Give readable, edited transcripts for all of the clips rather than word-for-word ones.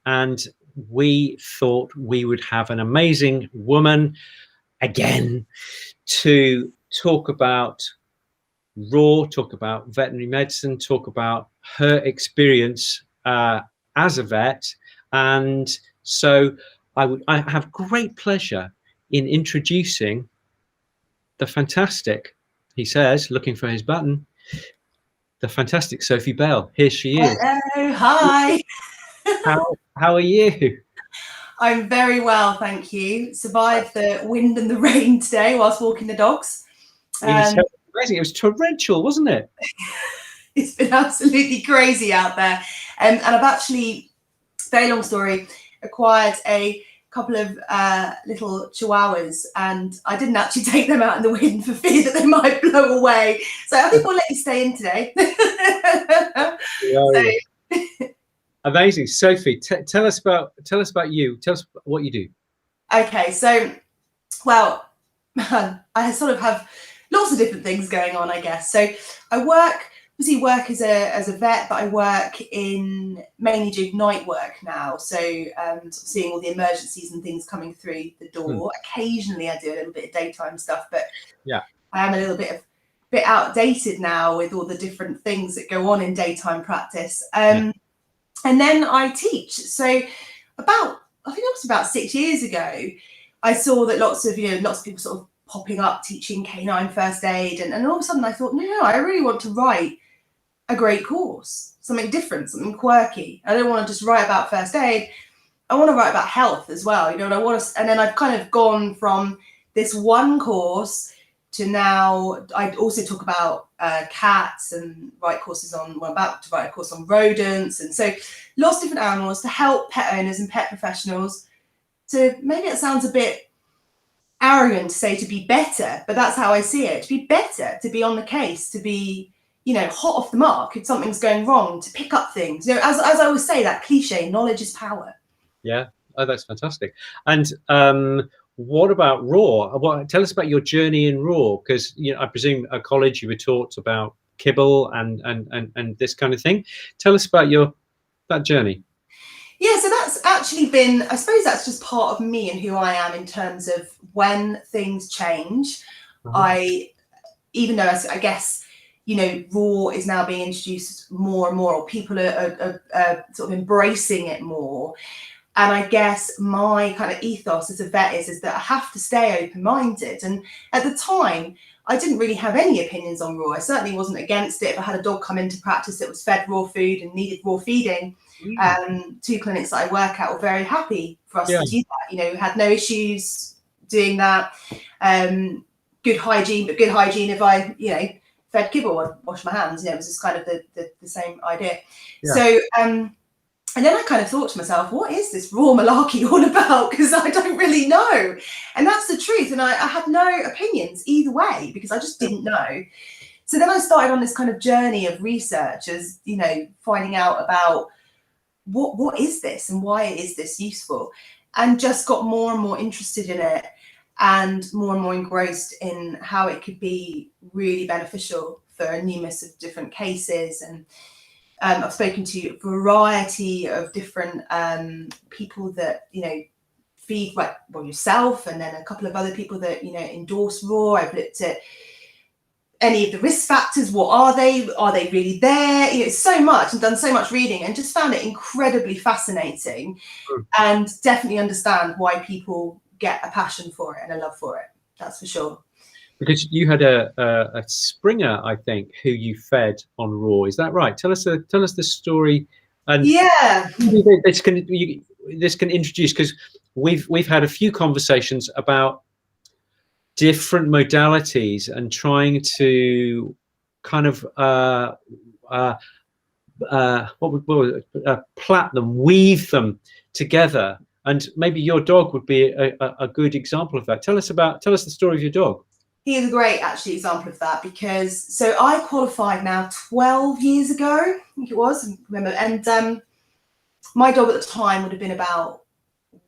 and we thought we would have an amazing woman again to talk about raw, talk about veterinary medicine, talk about her experience as a vet. And so I have great pleasure in introducing the fantastic, he says, looking for his button, the fantastic Sophie Bell. Here she is. Hello, hi. How are you? I'm very well, thank you. Survived the wind and the rain today whilst walking the dogs. It was amazing. It was torrential, wasn't it? It's been absolutely crazy out there. And I've actually, very long story, acquired a couple of little chihuahuas, and I didn't actually take them out in the wind for fear that they might blow away. So I think we'll let you stay in today. Amazing. Sophie, tell us about you. Tell us what you do. Okay, so, well, I sort of have lots of different things going on, I guess. So I work as a vet, but I work in mainly doing night work now. So sort of seeing all the emergencies and things coming through the door. Occasionally I do a little bit of daytime stuff, but yeah, I am a little bit outdated now with all the different things that go on in daytime practice. And then I teach. So I think it was about 6 years ago, I saw that lots of people sort of popping up teaching canine first aid. And all of a sudden I thought, no, I really want to write a great course, something different, something quirky. I don't want to just write about first aid. I want to write about health as well. And then I've kind of gone from this one course to now I also talk about cats and write courses on, well, I'm about to write a course on rodents. And so lots of different animals to help pet owners and pet professionals to, maybe it sounds a bit arrogant to say to be better, but that's how I see it, to be better, to be on the case, to be, hot off the mark if something's going wrong, to pick up things. As I always say, that cliche, knowledge is power. Yeah. Oh, that's fantastic. And what about raw? Tell us about your journey in raw, because I presume at college you were taught about kibble and this kind of thing. Tell us about that journey. Yeah, so that's actually been, I suppose that's just part of me and who I am in terms of when things change. Even though I guess, raw is now being introduced more and more, or people are sort of embracing it more. And I guess my kind of ethos as a vet is that I have to stay open-minded. And at the time, I didn't really have any opinions on raw. I certainly wasn't against it. If I had a dog come into practice that was fed raw food and needed raw feeding, 2 clinics that I work at were very happy for us to do that. We had no issues doing that. Good hygiene, but good hygiene if I, fed kibble, I'd wash my hands. It was just kind of the same idea. Yeah. So, and then I kind of thought to myself, what is this raw malarkey all about? Because I don't really know. And that's the truth. And I had no opinions either way because I just didn't know. So then I started on this kind of journey of research as, finding out about what is this and why is this useful? And just got more and more interested in it and more engrossed in how it could be really beneficial for a numerous of different cases. And I've spoken to a variety of different people that, feed, yourself, and then a couple of other people that, endorse raw. I've looked at any of the risk factors. What are they? Are they really there? So much, and done so much reading, and just found it incredibly fascinating and definitely understand why people get a passion for it and a love for it. That's for sure. Because you had a Springer, I think, who you fed on raw. Is that right? Tell us the story. And yeah, this can introduce, because we've had a few conversations about different modalities and trying to kind of plait them, weave them together. And maybe your dog would be a good example of that. Tell us the story of your dog. He is a great, actually, example of that, because so I qualified now 12 years ago, I think it was, remember, and my dog at the time would have been about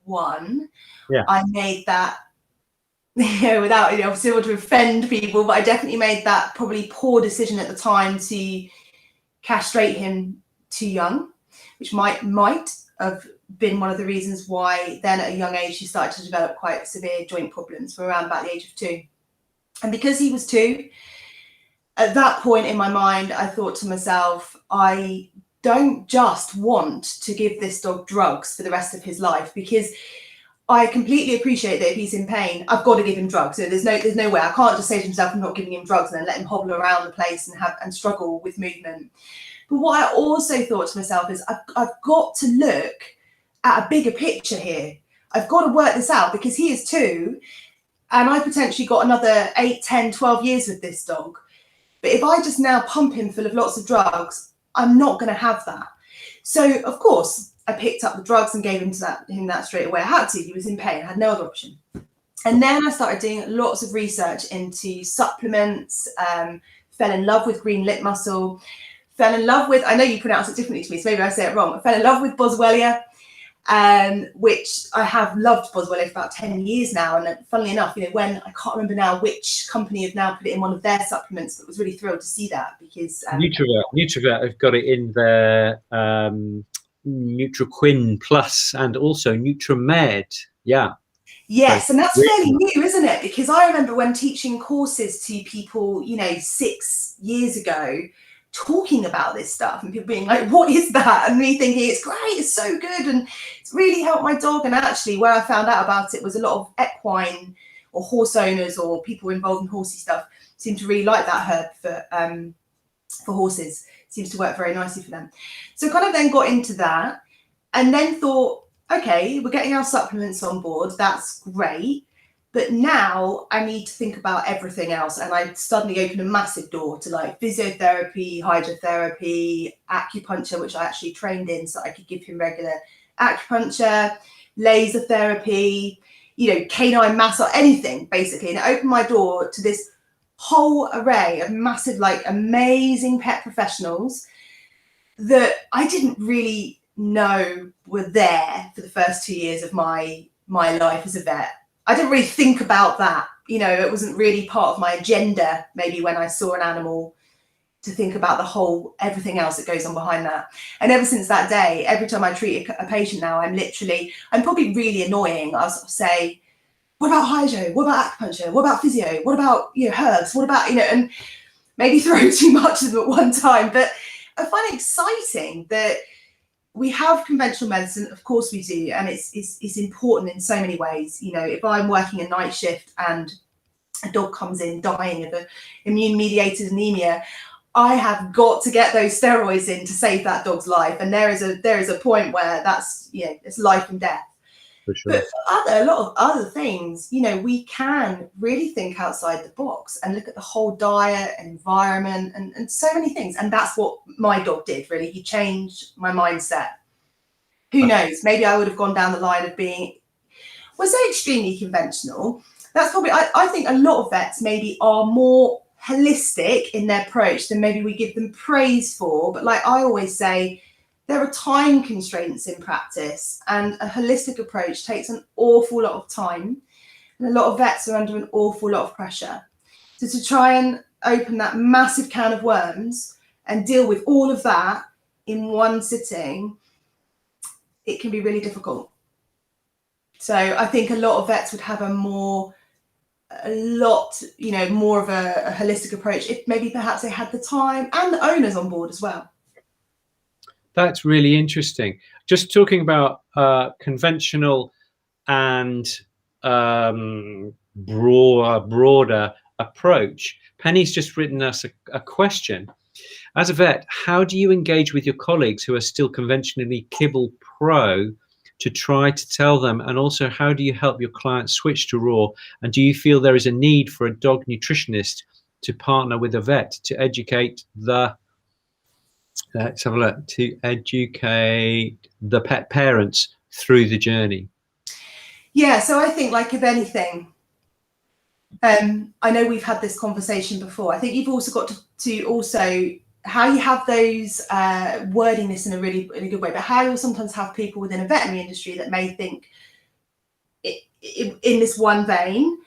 1. Yeah. I made that, without, obviously I want to offend people, but I definitely made that probably poor decision at the time to castrate him too young, which might have been one of the reasons why then at a young age he started to develop quite severe joint problems from around about the age of 2. And because he was 2, at that point in my mind, I thought to myself, I don't just want to give this dog drugs for the rest of his life, because I completely appreciate that if he's in pain, I've got to give him drugs. So there's no way. I can't just say to himself, I'm not giving him drugs, and then let him hobble around the place and struggle with movement. But what I also thought to myself is I've got to look at a bigger picture here. I've got to work this out, because he is 2 and I potentially got another 8, 10, 12 years with this dog. But if I just now pump him full of lots of drugs, I'm not going to have that. So, of course, I picked up the drugs and gave him that straight away. I had to. He was in pain. I had no other option. And then I started doing lots of research into supplements, fell in love with green lip mussel, fell in love with, I know you pronounce it differently to me, so maybe I say it wrong. I fell in love with Boswellia, which I have loved Boswellia for about 10 years now. And funnily enough, when I can't remember now which company have now put it in one of their supplements, but was really thrilled to see that, because Nutravet have got it in their NutraQuin Plus and also NutraMed. Yeah. Yes, and that's fairly new, isn't it? Because I remember when teaching courses to people, 6 years ago, talking about this stuff and people being like, what is that? And me thinking, it's great, it's so good, and it's really helped my dog. And actually where I found out about it was a lot of equine or horse owners or people involved in horsey stuff seem to really like that herb for horses. It seems to work very nicely for them. So kind of then got into that, and then thought, okay, we're getting our supplements on board, that's great, but now I need to think about everything else. And I suddenly opened a massive door to like physiotherapy, hydrotherapy, acupuncture, which I actually trained in so I could give him regular acupuncture, laser therapy, canine massage, anything basically. And it opened my door to this whole array of massive, like amazing pet professionals that I didn't really know were there for the first 2 years of my life as a vet. I didn't really think about that. It wasn't really part of my agenda, maybe when I saw an animal, to think about everything else that goes on behind that. And ever since that day, every time I treat a patient now, I'm probably really annoying. I'll say, what about hydro? What about acupuncture? What about physio? What about, herbs? What about, and maybe throw too much of them at one time. But I find it exciting that we have conventional medicine, of course we do, and it's important in so many ways. If I'm working a night shift and a dog comes in dying of an immune-mediated anemia, I have got to get those steroids in to save that dog's life. And there is a point where that's, it's life and death. For sure. But for a lot of other things, we can really think outside the box and look at the whole diet, environment, and so many things. And that's what my dog did, really. He changed my mindset. Who knows? Maybe I would have gone down the line of being, well, say extremely conventional. That's probably, I think a lot of vets maybe are more holistic in their approach than maybe we give them praise for. But like I always say, there are time constraints in practice, and a holistic approach takes an awful lot of time, and a lot of vets are under an awful lot of pressure. So to try and open that massive can of worms and deal with all of that in one sitting, it can be really difficult. So I think a lot of vets would have more of a holistic approach if maybe perhaps they had the time and the owners on board as well. That's really interesting. Just talking about conventional and broader approach. Penny's just written us a question. As a vet, how do you engage with your colleagues who are still conventionally kibble pro to try to tell them? And also, how do you help your clients switch to raw? And do you feel there is a need for a dog nutritionist to partner with a vet to educate to educate the pet parents through the journey? Yeah, so I think, like, if anything, I know we've had this conversation before. I think you've also got to also how you have those wording this in a really, really good way, but how you'll sometimes have people within a veterinary industry that may think in this one vein,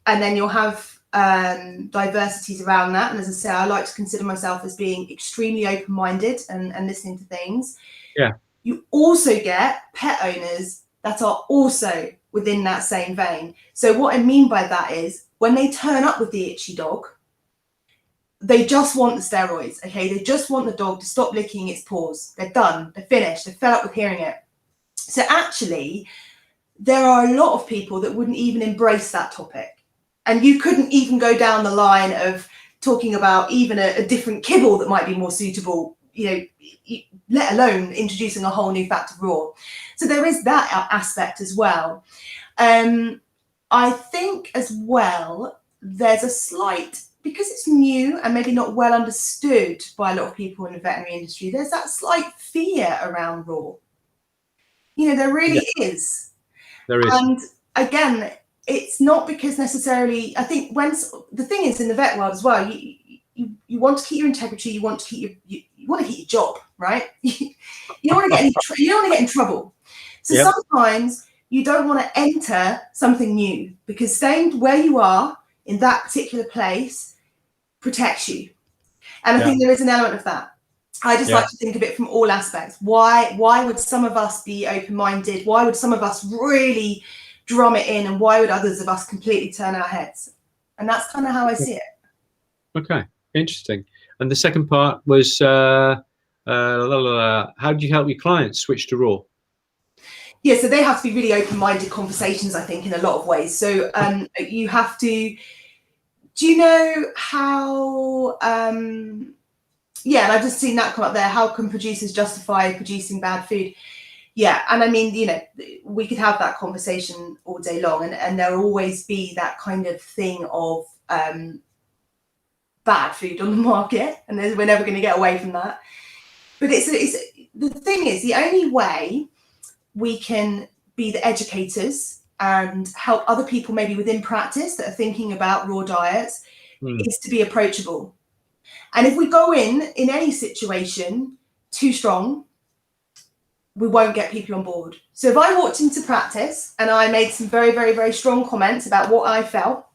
and then you'll have diversities around that. And as I say, I like to consider myself as being extremely open-minded and listening to things. Yeah. you also get pet owners that are also within that same vein. So what I mean by that is when they turn up with the itchy dog, they just want the steroids, okay? They just want the dog to stop licking its paws. They're done, they're finished, they're fed up with hearing it. So actually, there are a lot of people that wouldn't even embrace that topic. And you couldn't even go down the line of talking about even a different kibble that might be more suitable, you know, let alone introducing a whole new fact of raw. So there is that aspect as well. I think as well, there's a slight, because it's new and maybe not well understood by a lot of people in the veterinary industry, there's that slight fear around raw. You know, there really is. There is. And again, it's not because necessarily, I think when the thing is in the vet world as well, you want to keep your integrity, you want to keep your job, right? you don't want to get in trouble. So sometimes you don't want to enter something new because staying where you are in that particular place protects you. And I think there is an element of that. I just like to think of it from all aspects. Why would some of us be open-minded? Why would some of us really drum it in? And why would others of us completely turn our heads? And that's kind of how I see it. Okay, interesting. And the second part was, how do you help your clients switch to raw? Yeah, so they have to be really open-minded conversations, I think, in a lot of ways. So you have to, do you know how, yeah, and I've just seen that come up there. How can producers justify producing bad food? Yeah, and I mean, you know, we could have that conversation all day long, and there'll always be that kind of thing of bad food on the market, and we're never going to get away from that. But it's the thing is, the only way we can be the educators and help other people maybe within practice that are thinking about raw diets is to be approachable. And if we go in any situation too strong, we won't get people on board. So if I walked into practice and I made some very, very, very strong comments about what I felt,